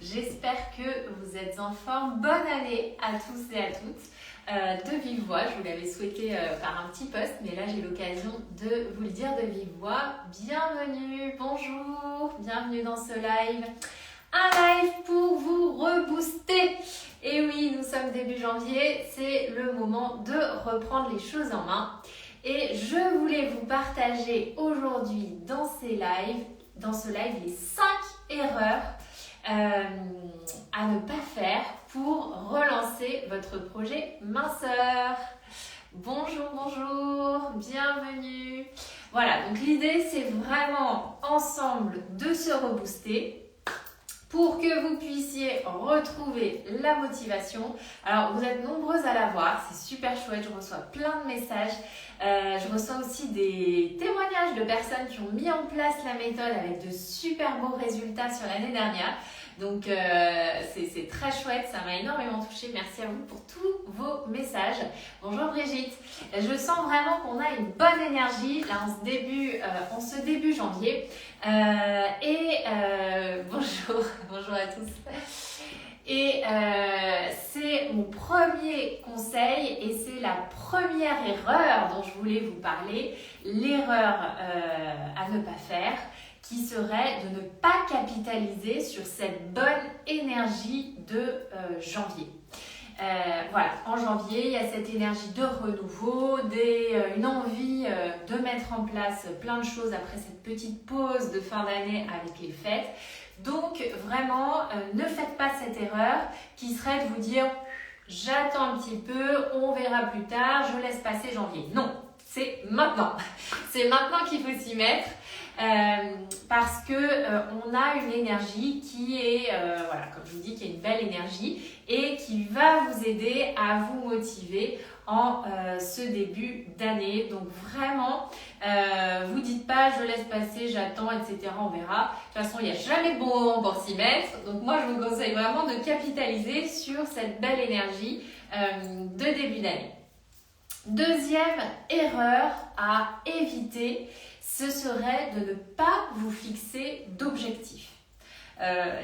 J'espère que vous êtes en forme. Bonne année à tous et à toutes. De vive voix, je vous l'avais souhaité par un petit post, mais là j'ai l'occasion de vous le dire de vive voix. Bienvenue, bonjour, bienvenue dans ce live. Un live pour vous rebooster. Et oui, nous sommes début janvier, c'est le moment de reprendre les choses en main. Et je voulais vous partager aujourd'hui dans ce live, les 5 erreurs à ne pas faire pour relancer votre projet minceur. Bonjour, bonjour, bienvenue. Voilà, donc l'idée c'est vraiment ensemble de se rebooster pour que vous puissiez retrouver la motivation. Alors, vous êtes nombreuses à la voir, c'est super chouette, je reçois plein de messages. Je reçois aussi des témoignages de personnes qui ont mis en place la méthode avec de super beaux résultats sur l'année dernière. Donc, c'est très chouette, ça m'a énormément touchée. Merci à vous pour tous vos messages. Bonjour Brigitte. Je sens vraiment qu'on a une bonne énergie là en ce début janvier. Bonjour, bonjour à tous. Et c'est mon premier conseil et c'est la première erreur dont je voulais vous parler, l'erreur à ne pas faire, qui serait de ne pas capitaliser sur cette bonne énergie de janvier. Voilà, en janvier, il y a cette énergie de renouveau, une envie de mettre en place plein de choses après cette petite pause de fin d'année avec les fêtes. Donc vraiment, ne faites pas cette erreur qui serait de vous dire « j'attends un petit peu, on verra plus tard, je laisse passer janvier ». Non, c'est maintenant. C'est maintenant qu'il faut s'y mettre. Parce que on a une énergie qui est, voilà, comme je vous dis, qui est une belle énergie et qui va vous aider à vous motiver en ce début d'année. Donc vraiment, vous dites pas je laisse passer, j'attends, etc. On verra. De toute façon, il n'y a jamais de bon moment pour s'y mettre. Donc moi, je vous conseille vraiment de capitaliser sur cette belle énergie de début d'année. Deuxième erreur à éviter, ce serait de ne pas vous fixer d'objectifs.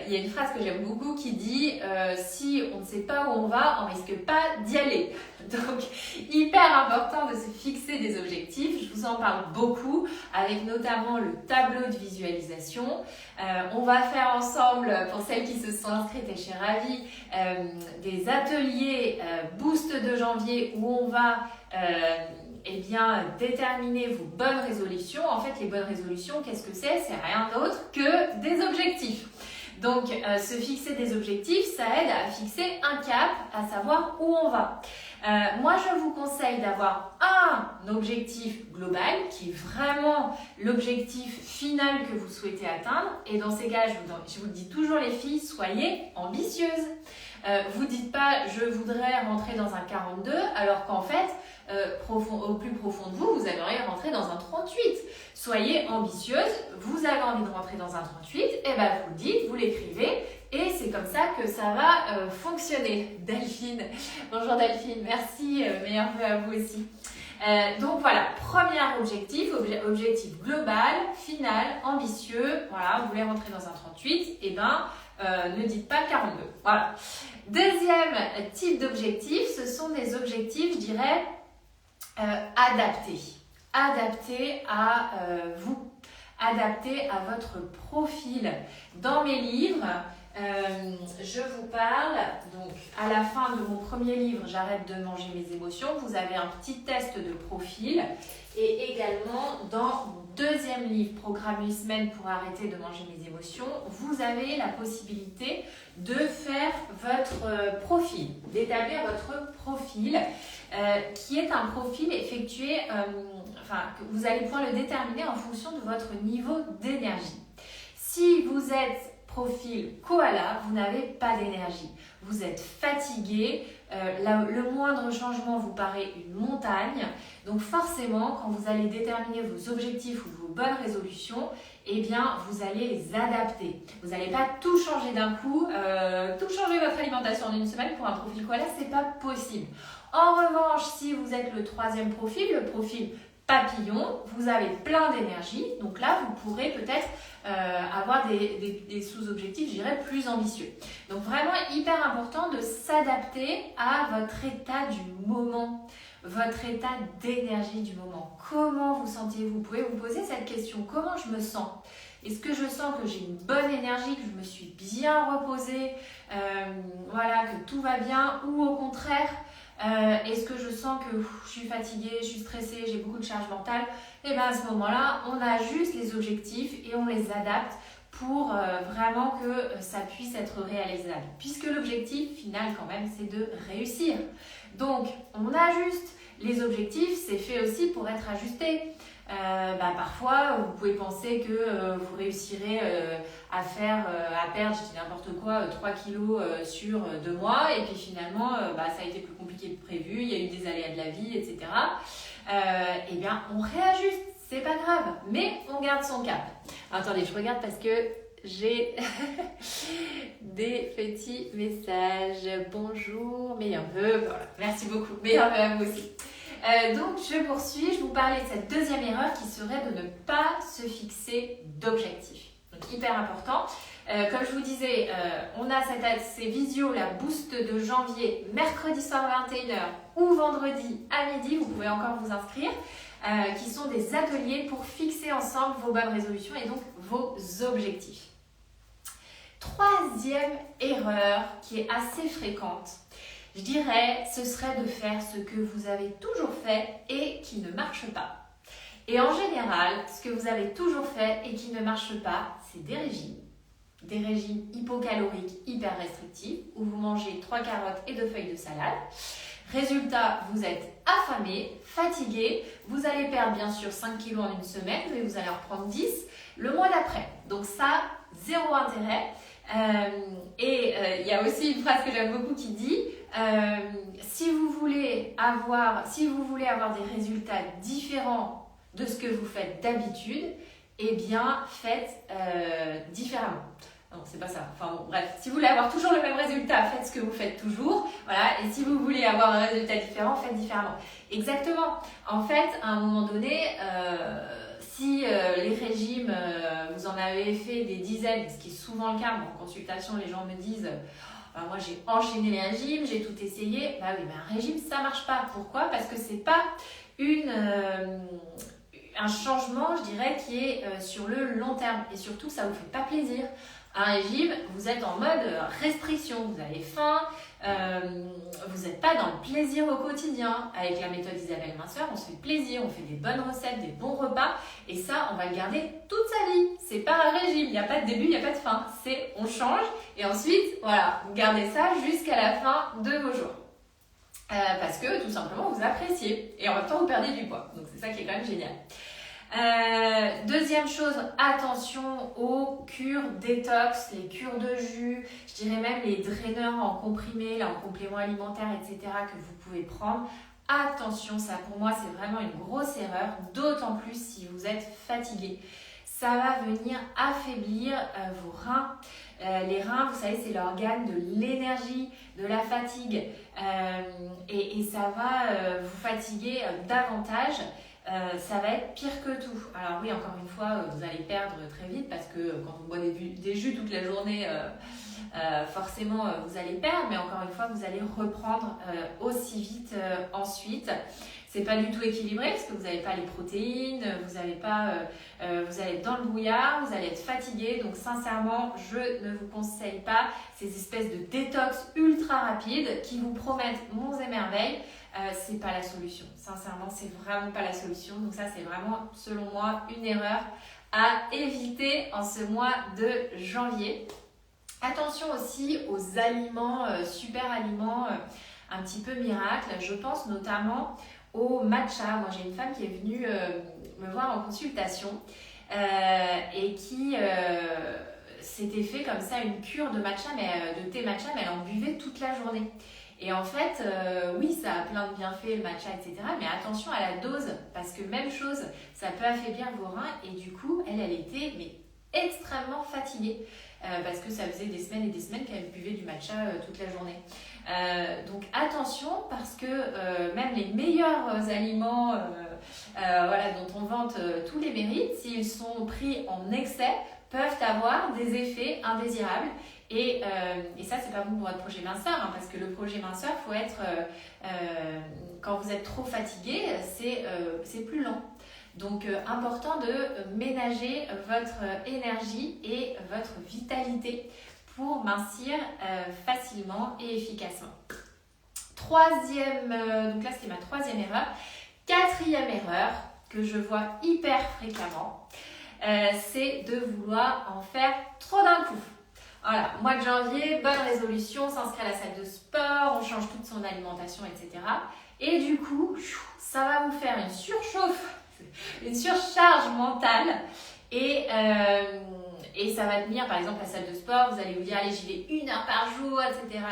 Il y a une phrase que j'aime beaucoup qui dit si on ne sait pas où on va, on risque pas d'y aller. Donc, hyper important de se fixer des objectifs. Je vous en parle beaucoup avec notamment le tableau de visualisation. On va faire ensemble, pour celles qui se sont inscrites et je suis ravie, des ateliers Boost de janvier où on va déterminer vos bonnes résolutions. En fait, les bonnes résolutions, qu'est-ce que c'est? C'est rien d'autre que des objectifs. Donc, se fixer des objectifs, ça aide à fixer un cap, à savoir où on va. Moi, je vous conseille d'avoir un objectif global qui est vraiment l'objectif final que vous souhaitez atteindre. Et dans ces cas, je vous le dis toujours les filles, soyez ambitieuses. Vous dites pas je voudrais rentrer dans un 42 alors qu'en fait au plus profond de vous, vous aimeriez rentrer dans un 38. Soyez ambitieuse, vous avez envie de rentrer dans un 38, et ben vous le dites, vous l'écrivez et c'est comme ça que ça va fonctionner. Delphine, bonjour Delphine, merci, meilleurs vœux à vous aussi. Donc voilà, premier objectif global, final, ambitieux. Voilà, vous voulez rentrer dans un 38, et ne dites pas 42. Voilà. Deuxième type d'objectif, ce sont des objectifs, je dirais, adaptés. Adaptés à vous, adaptés à votre profil. Dans mes livres, je vous parle, donc à la fin de mon premier livre, J'arrête de manger mes émotions, vous avez un petit test de profil et également dans mon deuxième livre, Programme 8 semaines pour arrêter de manger mes émotions, vous avez la possibilité de faire votre profil, d'établir votre profil qui est un profil effectué, que vous allez pouvoir le déterminer en fonction de votre niveau d'énergie. Si vous êtes profil koala, vous n'avez pas d'énergie. Vous êtes fatigué, le moindre changement vous paraît une montagne. Donc forcément, quand vous allez déterminer vos objectifs ou vos bonnes résolutions, eh bien, vous allez les adapter. Vous n'allez pas tout changer d'un coup, tout changer votre alimentation en une semaine pour un profil koala, c'est pas possible. En revanche, si vous êtes le troisième profil, le profil papillon, vous avez plein d'énergie, donc là vous pourrez peut-être avoir des sous-objectifs, je dirais, plus ambitieux. Donc vraiment hyper important de s'adapter à votre état du moment, votre état d'énergie du moment. Comment vous sentez-vous? Vous pouvez vous poser cette question, comment je me sens? Est-ce que je sens que j'ai une bonne énergie, que je me suis bien reposée, voilà, que tout va bien, ou au contraire, est-ce que je sens que je suis fatiguée, je suis stressée, j'ai beaucoup de charge mentale? Et bien à ce moment-là, on ajuste les objectifs et on les adapte pour vraiment que ça puisse être réalisable. Puisque l'objectif final quand même, c'est de réussir. Donc, on ajuste les objectifs, c'est fait aussi pour être ajusté. Parfois, vous pouvez penser que vous réussirez à perdre, je dis n'importe quoi, 3 kilos sur 2 mois, et puis finalement, ça a été plus compliqué que prévu, il y a eu des aléas de la vie, etc. Eh bien, on réajuste, c'est pas grave, mais on garde son cap. Attendez, je regarde parce que j'ai des petits messages. Bonjour, meilleurs vœux, voilà, merci beaucoup, meilleurs vœux à vous aussi. Donc je poursuis, je vous parlais de cette deuxième erreur qui serait de ne pas se fixer d'objectifs. Donc hyper important. Comme je vous disais, on a ces visios, la boost de janvier, mercredi soir 21h ou vendredi à midi, vous pouvez encore vous inscrire, qui sont des ateliers pour fixer ensemble vos bonnes résolutions et donc vos objectifs. Troisième erreur qui est assez fréquente, je dirais, ce serait de faire ce que vous avez toujours fait et qui ne marche pas. Et en général, ce que vous avez toujours fait et qui ne marche pas, c'est des régimes. Des régimes hypocaloriques hyper restrictifs où vous mangez 3 carottes et 2 feuilles de salade. Résultat, vous êtes affamé, fatigué, vous allez perdre bien sûr 5 kilos en une semaine, mais vous allez en reprendre 10 le mois d'après. Donc ça, zéro intérêt. Il y a aussi une phrase que j'aime beaucoup qui dit si vous voulez avoir des résultats différents de ce que vous faites d'habitude, eh bien faites différemment. Non, c'est pas ça. Enfin bon, bref, si vous voulez avoir toujours le même résultat, faites ce que vous faites toujours. Voilà. Et si vous voulez avoir un résultat différent, faites différemment. Exactement. En fait, à un moment donné, si les régimes, vous en avez fait des dizaines, ce qui est souvent le cas, en consultation, les gens me disent moi j'ai enchaîné les régimes, j'ai tout essayé. Bah oui, mais un régime, ça marche pas. Pourquoi? Parce que c'est pas un changement, je dirais, qui est sur le long terme. Et surtout, ça vous fait pas plaisir. Un régime, vous êtes en mode restriction, vous avez faim, vous n'êtes pas dans le plaisir au quotidien. Avec la méthode Isabelle Minceur, on se fait plaisir, on fait des bonnes recettes, des bons repas, et ça, on va le garder toute sa vie. C'est pas un régime, il n'y a pas de début, il n'y a pas de fin. C'est on change, et ensuite, voilà, vous gardez ça jusqu'à la fin de vos jours. Parce que tout simplement, vous appréciez, et en même temps, vous perdez du poids. Donc c'est ça qui est quand même génial. Deuxième chose, attention aux cures détox, les cures de jus, je dirais même les draineurs en comprimé, là, en complément alimentaire, etc. que vous pouvez prendre. Attention, ça pour moi c'est vraiment une grosse erreur, d'autant plus si vous êtes fatigué. Ça va venir affaiblir vos reins. Les reins, vous savez, c'est l'organe de l'énergie, de la fatigue, et ça va vous fatiguer davantage. Ça va être pire que tout. Alors oui, encore une fois, vous allez perdre très vite parce que quand on boit des jus toute la journée, forcément vous allez perdre, mais encore une fois, vous allez reprendre aussi vite ensuite. C'est pas du tout équilibré parce que vous n'avez pas les protéines, vous allez être dans le brouillard, vous allez être fatigué. Donc sincèrement, je ne vous conseille pas ces espèces de détox ultra rapides qui vous promettent monts et merveilles. C'est pas la solution. Sincèrement, c'est vraiment pas la solution. Donc ça, c'est vraiment, selon moi, une erreur à éviter en ce mois de janvier. Attention aussi aux aliments, super aliments, un petit peu miracles. Je pense notamment au matcha. Moi, j'ai une femme qui est venue me voir en consultation et qui s'était fait comme ça une cure de matcha, de thé matcha, mais elle en buvait toute la journée. Et en fait, oui, ça a plein de bienfaits, le matcha, etc. Mais attention à la dose, parce que même chose, ça peut affaiblir vos reins. Et du coup, elle était extrêmement fatiguée, parce que ça faisait des semaines et des semaines qu'elle buvait du matcha toute la journée. Donc attention, parce que même les meilleurs aliments voilà, dont on vante tous les mérites, s'ils sont pris en excès, peuvent avoir des effets indésirables. Et ça, c'est pas bon pour votre projet minceur, hein, parce que le projet minceur, faut être quand vous êtes trop fatigué, c'est plus lent. Donc, important de ménager votre énergie et votre vitalité pour mincir facilement et efficacement. Donc là, c'était ma troisième erreur. Quatrième erreur que je vois hyper fréquemment, c'est de vouloir en faire trop d'un coup. Voilà, mois de janvier, bonne résolution, s'inscrire à la salle de sport, on change toute son alimentation, etc. Et du coup, ça va vous faire une surcharge mentale et ça va tenir, par exemple, la salle de sport, vous allez vous dire, allez, j'y vais 1 heure par jour, etc.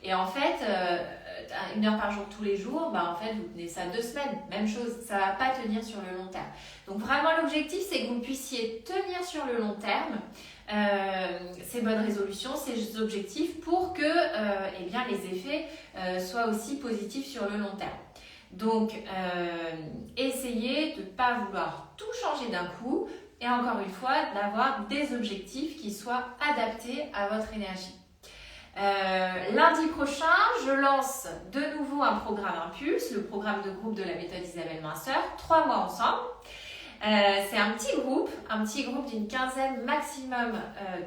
Et en fait, 1 heure par jour tous les jours, en fait, vous tenez ça 2 semaines, même chose, ça ne va pas tenir sur le long terme. Donc vraiment, l'objectif, c'est que vous puissiez tenir sur le long terme ces bonnes résolutions, ces objectifs pour que les effets soient aussi positifs sur le long terme. Donc, essayez de ne pas vouloir tout changer d'un coup et encore une fois, d'avoir des objectifs qui soient adaptés à votre énergie. Lundi prochain, je lance de nouveau un programme Impulse, le programme de groupe de la méthode Isabelle Minceur, 3 mois ensemble. C'est un petit groupe d'une quinzaine maximum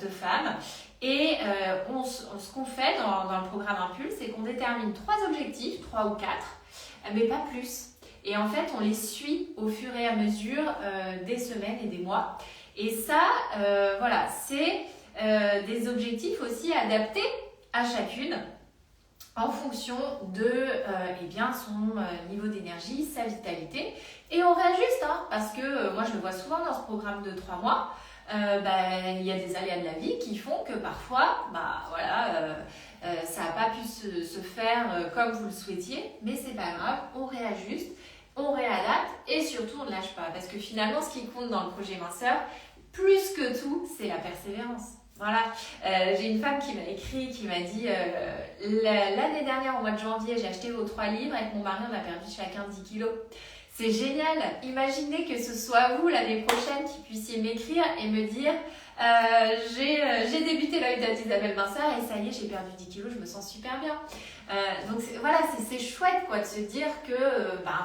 de femmes. Et ce qu'on fait dans le programme Impulse, c'est qu'on détermine 3 objectifs, 3 ou 4, mais pas plus. Et en fait, on les suit au fur et à mesure des semaines et des mois. Et ça, c'est des objectifs aussi adaptés à chacune en fonction de son niveau d'énergie, sa vitalité. Et on réajuste, parce que moi, je le vois souvent dans ce programme de 3 mois. Il y a des aléas de la vie qui font que parfois, ça n'a pas pu se faire comme vous le souhaitiez, mais c'est pas grave, on réajuste, on réadapte et surtout on ne lâche pas. Parce que finalement, ce qui compte dans le projet minceur, plus que tout, c'est la persévérance. Voilà, j'ai une femme qui m'a écrit, qui m'a dit l'année dernière, au mois de janvier, j'ai acheté vos 3 livres, avec mon mari, on a perdu chacun 10 kilos. C'est génial. Imaginez que ce soit vous l'année prochaine qui puissiez m'écrire et me dire j'ai débuté la méthode d'Isabelle Minceur et ça y est, j'ai perdu 10 kilos, je me sens super bien. Donc c'est chouette de se dire que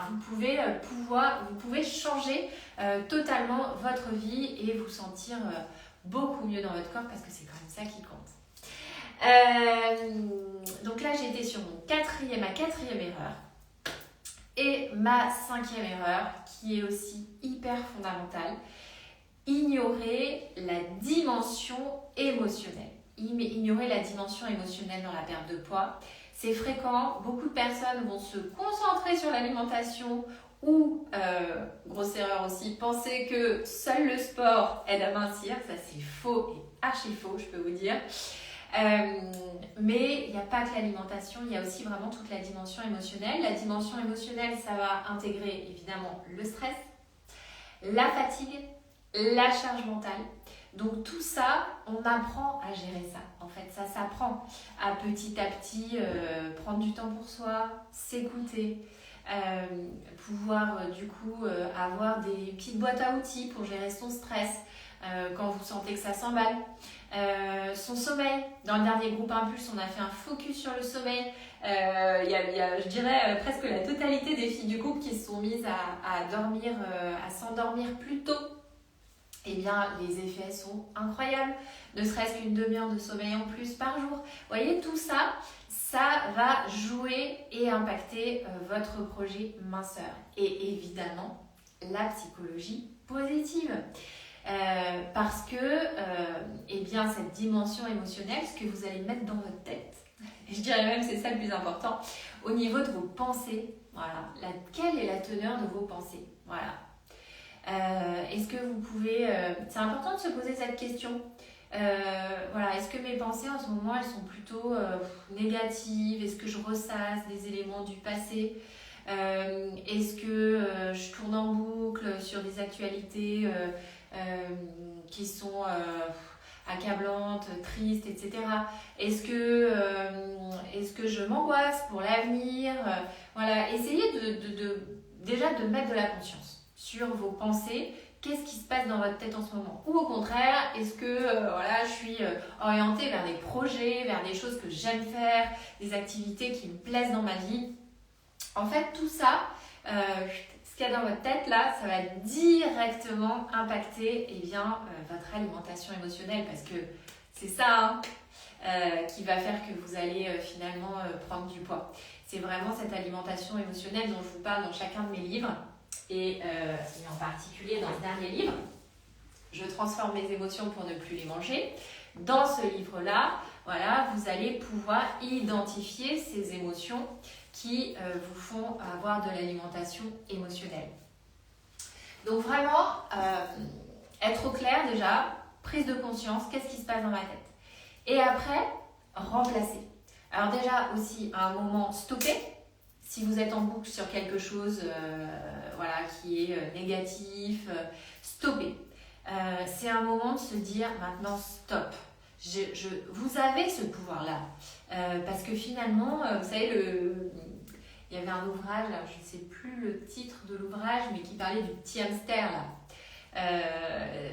vous pouvez changer totalement votre vie et vous sentir beaucoup mieux dans votre corps parce que c'est quand même ça qui compte. Donc là, j'ai été sur ma quatrième erreur. Et ma 5e erreur, qui est aussi hyper fondamentale, ignorer la dimension émotionnelle. Ignorer la dimension émotionnelle dans la perte de poids, c'est fréquent. Beaucoup de personnes vont se concentrer sur l'alimentation ou, grosse erreur aussi, penser que seul le sport aide à mincir. Ça, c'est faux et archi faux, je peux vous dire. Mais il n'y a pas que l'alimentation, il y a aussi vraiment toute la dimension émotionnelle. La dimension émotionnelle, ça va intégrer évidemment le stress, la fatigue, la charge mentale. Donc tout ça, on apprend à gérer ça. En fait, ça s'apprend à petit prendre du temps pour soi, s'écouter, pouvoir avoir des petites boîtes à outils pour gérer son stress quand vous sentez que ça s'emballe. Son sommeil. Dans le dernier groupe Impulse, on a fait un focus sur le sommeil. Il y a, je dirais, presque la totalité des filles du groupe qui se sont mises à s'endormir plus tôt. Eh bien, les effets sont incroyables. Ne serait-ce qu'une demi-heure de sommeil en plus par jour. Vous voyez, tout ça, ça va jouer et impacter votre projet minceur. Et évidemment, la psychologie positive. Parce que cette dimension émotionnelle, ce que vous allez mettre dans votre tête, je dirais même c'est ça le plus important, au niveau de vos pensées, voilà, quelle est la teneur de vos pensées, voilà. Est-ce que vous pouvez, c'est important de se poser cette question, est-ce que mes pensées en ce moment elles sont plutôt négatives, est-ce que je ressasse des éléments du passé, est-ce que je tourne en boucle sur des actualités qui sont accablantes, tristes, etc. Est-ce que je m'angoisse pour l'avenir, essayez déjà de mettre de la conscience sur vos pensées. Qu'est-ce qui se passe dans votre tête en ce moment? Ou au contraire, est-ce que je suis orientée vers des projets, vers des choses que j'aime faire, des activités qui me plaisent dans ma vie? En fait, tout ça, ce qu'il y a dans votre tête là, ça va directement impacter votre alimentation émotionnelle, parce que c'est ça qui va faire que vous allez finalement prendre du poids. C'est vraiment cette alimentation émotionnelle dont je vous parle dans chacun de mes livres. Et en particulier dans ce dernier livre, Je transforme mes émotions pour ne plus les manger. Dans ce livre-là, vous allez pouvoir identifier ces émotions qui vous font avoir de l'alimentation émotionnelle. Donc vraiment, être au clair déjà, prise de conscience, qu'est-ce qui se passe dans ma tête? Et après, remplacer. Alors déjà aussi, à un moment, stopper. Si vous êtes en boucle sur quelque chose qui est négatif, stoppez. C'est un moment de se dire maintenant stop. Vous avez ce pouvoir-là. Parce que finalement, vous savez, il y avait un ouvrage, là, je ne sais plus le titre de l'ouvrage, mais qui parlait du petit hamster là,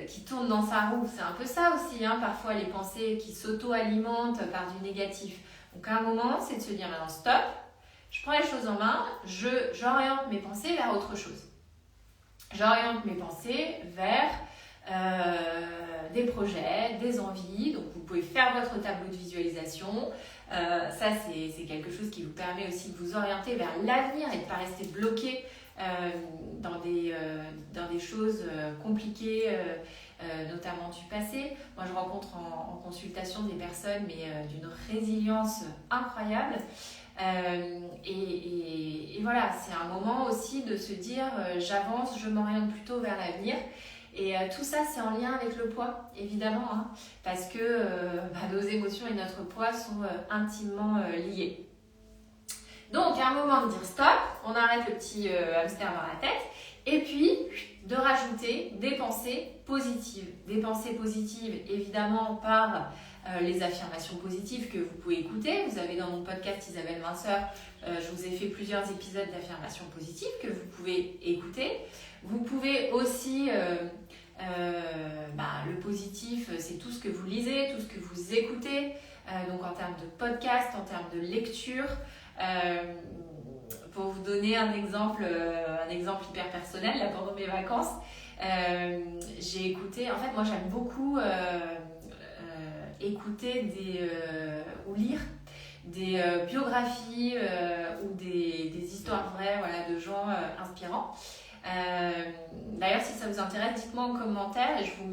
qui tourne dans sa roue. C'est un peu ça aussi, parfois les pensées qui s'auto-alimentent par du négatif. Donc à un moment, c'est de se dire maintenant stop. Je prends les choses en main, j'oriente mes pensées vers autre chose. J'oriente mes pensées vers des projets, des envies. Donc vous pouvez faire votre tableau de visualisation. Ça, c'est quelque chose qui vous permet aussi de vous orienter vers l'avenir et de ne pas rester bloqué dans des choses compliquées, notamment du passé. Moi, je rencontre en consultation des personnes, mais d'une résilience incroyable. Et voilà, c'est un moment aussi de se dire j'avance, je m'oriente plutôt vers l'avenir. Et tout ça, c'est en lien avec le poids, évidemment, parce que nos émotions et notre poids sont intimement liés. Donc, à un moment de dire stop, on arrête le petit hamster dans la tête, et puis de rajouter des pensées positives. Des pensées positives, évidemment, par les affirmations positives que vous pouvez écouter. Vous avez dans mon podcast Isabelle Minceur, je vous ai fait plusieurs épisodes d'affirmations positives que vous pouvez écouter. Vous pouvez aussi, le positif, c'est tout ce que vous lisez, tout ce que vous écoutez, donc en termes de podcast, en termes de lecture. Pour vous donner un exemple hyper personnel, là, pendant mes vacances, j'ai écouté, en fait moi j'aime beaucoup écouter ou lire des biographies ou des histoires vraies de gens inspirants. D'ailleurs, si ça vous intéresse, dites-moi en commentaire et je vous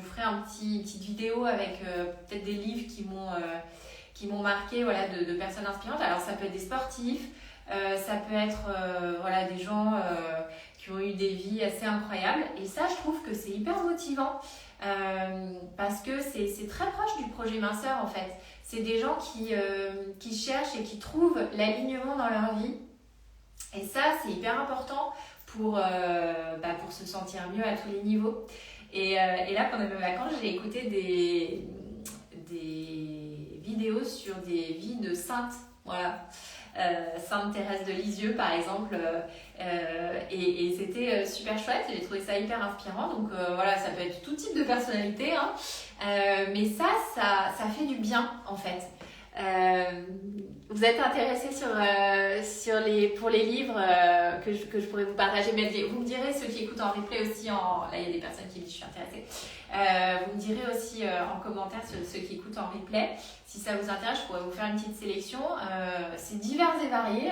ferai une petite vidéo avec peut-être des livres qui m'ont marqué de personnes inspirantes. Alors ça peut être des sportifs, ça peut être des gens qui ont eu des vies assez incroyables, et ça je trouve que c'est hyper motivant parce que c'est très proche du projet minceur en fait. C'est des gens qui cherchent et qui trouvent l'alignement dans leur vie, et ça c'est hyper important pour se sentir mieux à tous les niveaux. Et là pendant mes vacances, j'ai écouté des vidéos sur des vies de saintes, Sainte Thérèse de Lisieux par exemple, et c'était super chouette. J'ai trouvé ça hyper inspirant. Donc ça peut être tout type de personnalité, mais ça fait du bien en fait. Vous êtes intéressé pour les livres que je pourrais vous partager, mais vous me direz, ceux qui écoutent en replay aussi, là il y a des personnes qui me disent je suis intéressée, vous me direz aussi en commentaire ceux qui écoutent en replay, si ça vous intéresse, je pourrais vous faire une petite sélection. C'est divers et varié,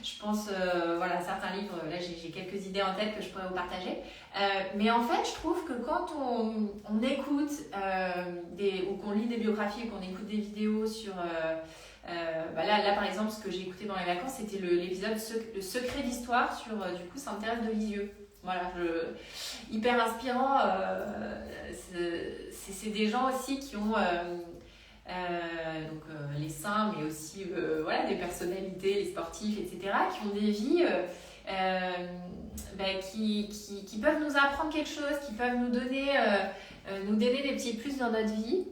je pense certains livres, là j'ai quelques idées en tête que je pourrais vous partager, mais en fait je trouve que quand on écoute ou qu'on lit des biographies ou qu'on écoute des vidéos sur là par exemple, ce que j'ai écouté dans les vacances, c'était l'épisode Le secret d'histoire sur Sainte Thérèse de Lisieux. Hyper inspirant. C'est des gens aussi qui ont les saints, mais aussi des personnalités, les sportifs, etc., qui ont des vies qui peuvent nous apprendre quelque chose, qui peuvent nous donner des petits plus dans notre vie.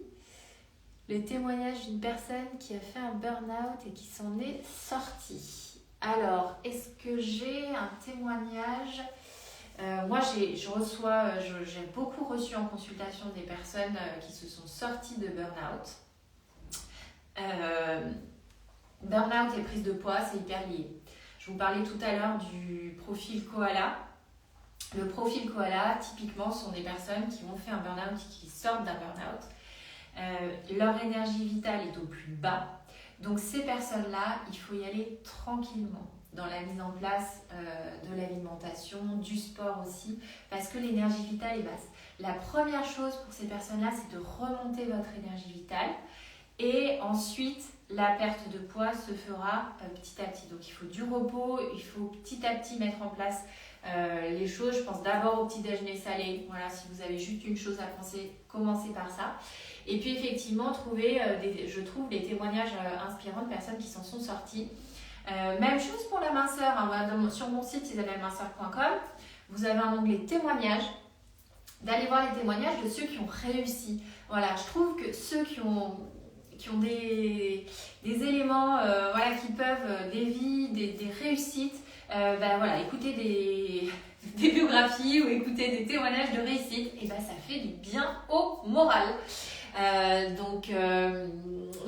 Le témoignage d'une personne qui a fait un burn-out et qui s'en est sortie. Alors, est-ce que j'ai un témoignage? Moi, j'ai beaucoup reçu en consultation des personnes qui se sont sorties de burn-out. Burn-out et prise de poids, c'est hyper lié. Je vous parlais tout à l'heure du profil koala. Le profil koala, typiquement, sont des personnes qui ont fait un burn-out, qui sortent d'un burn-out. Leur énergie vitale est au plus bas. Donc ces personnes-là, il faut y aller tranquillement dans la mise en place de l'alimentation, du sport aussi, parce que l'énergie vitale est basse. La première chose pour ces personnes-là, c'est de remonter votre énergie vitale. Et ensuite, la perte de poids se fera petit à petit. Donc il faut du repos, il faut petit à petit mettre en place les choses. Je pense d'abord au petit déjeuner salé. Voilà, si vous avez juste une chose à penser, commencez par ça. Et puis effectivement, trouver, je trouve, des témoignages inspirants de personnes qui s'en sont sorties. Même chose pour la minceur. Hein. Sur mon site isabelleminceur.com, vous avez un onglet témoignages. D'aller voir les témoignages de ceux qui ont réussi. Voilà, je trouve que ceux qui ont des éléments qui peuvent, des vies, des réussites, écouter des biographies ou écouter des témoignages de réussite, et ça fait du bien au moral. Donc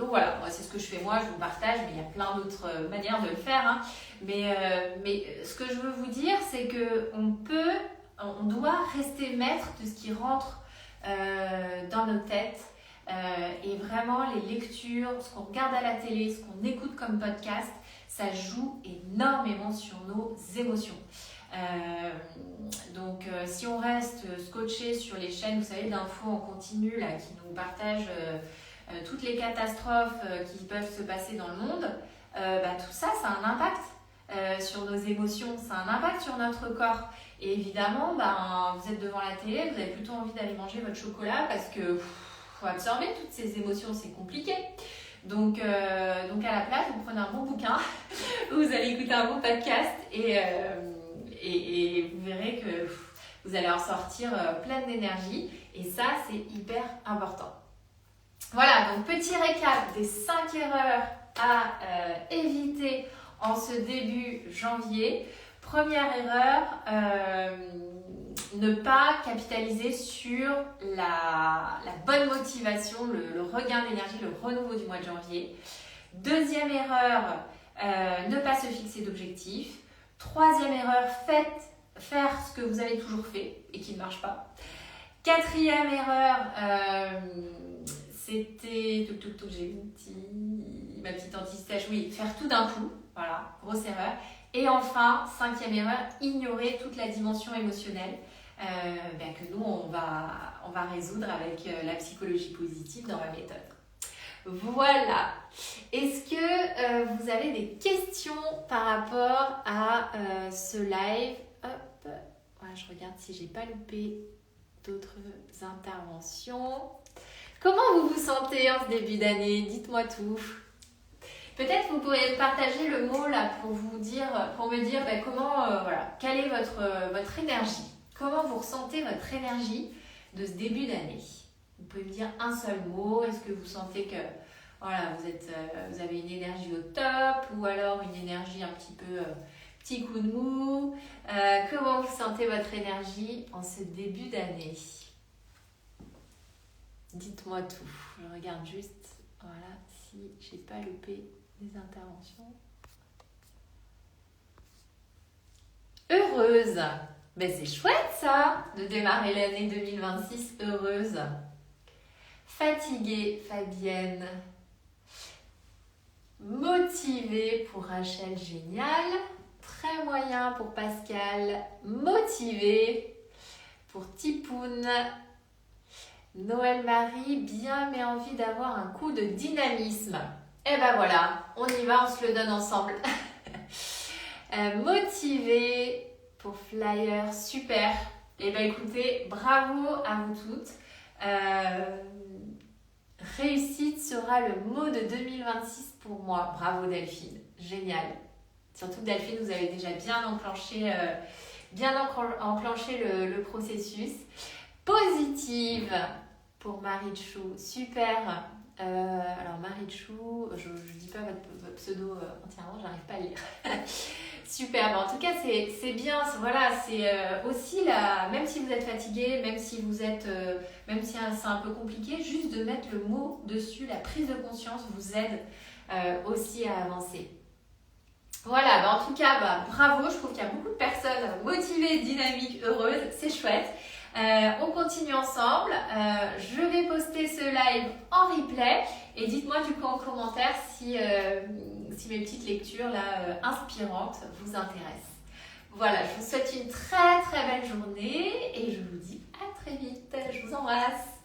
voilà, moi, c'est ce que je fais moi, je vous partage, mais il y a plein d'autres manières de le faire. Hein. Mais ce que je veux vous dire, c'est qu'on doit rester maître de ce qui rentre dans nos têtes. Et vraiment, les lectures, ce qu'on regarde à la télé, ce qu'on écoute comme podcast, ça joue énormément sur nos émotions. Si on reste scotché sur les chaînes, vous savez, d'infos en continu là, qui nous partagent toutes les catastrophes qui peuvent se passer dans le monde, tout ça, ça a un impact sur nos émotions, ça a un impact sur notre corps. Et évidemment, vous êtes devant la télé, vous avez plutôt envie d'aller manger votre chocolat parce que faut absorber toutes ces émotions, c'est compliqué. Donc à la place, vous prenez un bon bouquin, vous allez écouter un bon podcast et vous verrez que vous allez en sortir pleine d'énergie. Et ça, c'est hyper important. Voilà, donc petit récap des 5 erreurs à éviter en ce début janvier. Première erreur, ne pas capitaliser sur la bonne motivation, le regain d'énergie, le renouveau du mois de janvier. Deuxième erreur, ne pas se fixer d'objectifs. Troisième erreur, faire ce que vous avez toujours fait et qui ne marche pas. Quatrième erreur, c'était... J'ai ma petite anti-sèche. Oui, faire tout d'un coup. Voilà, grosse erreur. Et enfin, cinquième erreur, ignorer toute la dimension émotionnelle que nous, on va résoudre avec la psychologie positive dans ma méthode. Voilà. Est-ce que vous avez des questions par rapport à ce live? Hop. Voilà, je regarde si j'ai pas loupé d'autres interventions. Comment vous vous sentez en ce début d'année? Dites-moi tout. Peut-être vous pourriez partager le mot là pour me dire quelle est votre énergie. Comment vous ressentez votre énergie de ce début d'année? Vous pouvez me dire un seul mot. Est-ce que vous sentez que vous avez une énergie au top ou alors une énergie un petit peu petit coup de mou? Comment vous sentez votre énergie en ce début d'année? Dites-moi tout. Je regarde juste si j'ai pas loupé des interventions. Heureuse. C'est chouette ça, de démarrer l'année 2026 heureuse. Fatiguée, Fabienne. Motivée pour Rachel, génial. Très moyen pour Pascal. Motivée pour Tipoun. Noël Marie, bien mais envie d'avoir un coup de dynamisme. Et voilà, on y va, on se le donne ensemble. Motivée pour Flyer, super. Écoutez, bravo à vous toutes. Réussite sera le mot de 2026 pour moi. Bravo Delphine, génial. Surtout Delphine, vous avez déjà bien enclenché le processus. Positive pour Marie Chou, super. Alors Marichou, je ne dis pas votre pseudo entièrement, j'arrive pas à lire. Super, en tout cas c'est bien, voilà, c'est aussi même si vous êtes fatigué, même si c'est un peu compliqué, juste de mettre le mot dessus, la prise de conscience vous aide aussi à avancer. Voilà, en tout cas, bravo, je trouve qu'il y a beaucoup de personnes motivées, dynamiques, heureuses, c'est chouette. On continue ensemble, je vais poster ce live en replay et dites-moi du coup en commentaire si mes petites lectures là, inspirantes vous intéressent. Voilà, je vous souhaite une très très belle journée et je vous dis à très vite, je vous embrasse.